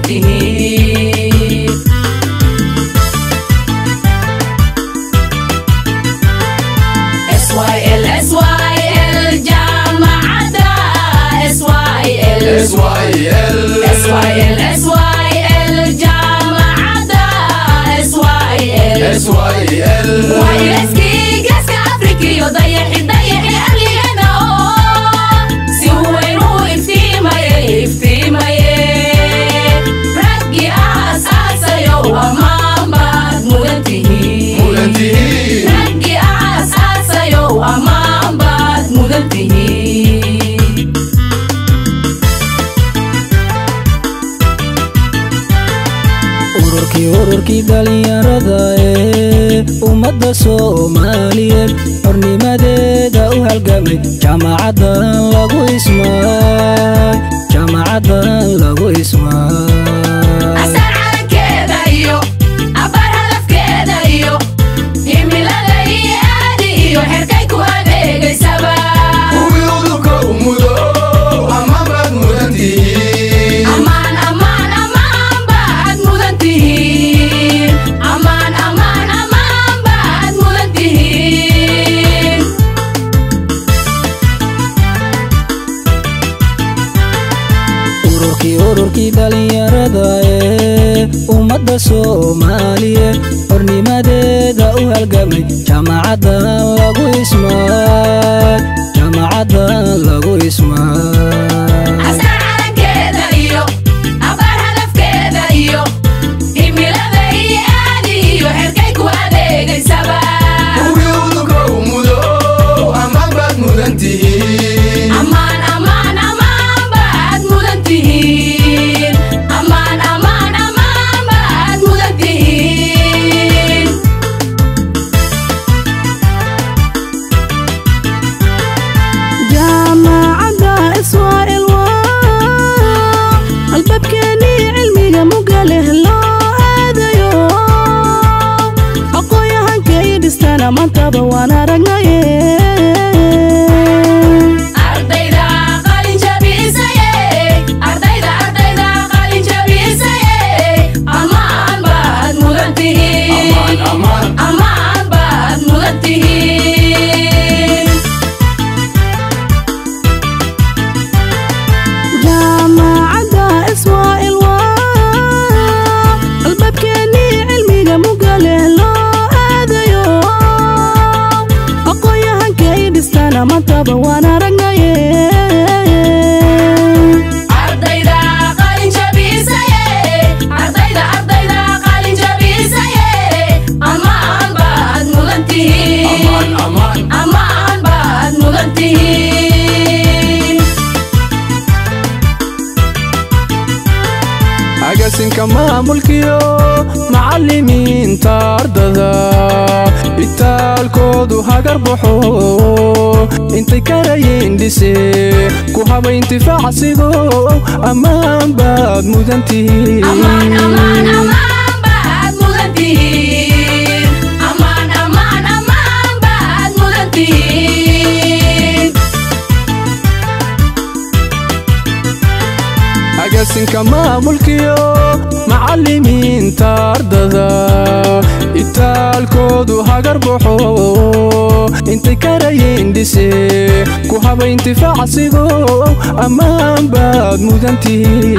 mudantihiin SYL jaamacada SYL jaamacada SYL ويلسكي جاسك أفريقيا ضيحي أهلنا سوينو افتيماي رجي أساسا يو أمان بعد مدنتهين رجي أساسا يو أمان بعد مدنتهين ururkii dhalinyarada ummadda Soomaaliyeed xornimadeeda u halgamay jaamacadan lagu ismaa asar calankeeda iyo abar hadafkeeda iyo himilada iyo aadi iyo xerkay ku adeegaysaba kuwii udurka u mudo amaan baad mudantihiin amaan baad mudantihiin amaan baad mudantihiin ururkii dhalinyarada ummadda Soomaaliyeed xornimadeeda u halgamay jaamacadan lagu ismaa asar calankeeda iyo abar hadafkeeda iyo himilada iyo aadi iyo xerkay ku adeegaysaba kuwii udurka u mudo amaan baad mudantihiin amaan baad mudantihiin amaan baad mudantihiin jaamacada SYL albabkeeni cilmiga mugaleh loo aadayo aqoonyahankay dhistaan maantaba waan aragnaye ardayda qalin jabisaye amaan baad mudantihiin amaan baad mudantihiin jaamacada SYL albabkeeni cilmiga mugaleh loo aadayo aqoonyahankay dhistaan maantaba waan aragnaye ardayda qalin jabisaye amaan baad mudantihiin amaan baad mudantihiin agasinka maamulkiyo macallimiinta ardada itaalkoodu hagar baxo intay karayeen dhise ku haba intifaacsigo ammaan baad mudantihiin amaan baad mudantihiin amaan baad mudantihiin agasinka maamulkiyo macallimiinta ardada itaalkoodu hagar baxo intay karayeen dhise ku haba intifaacsigo ammaan baad mudantihiin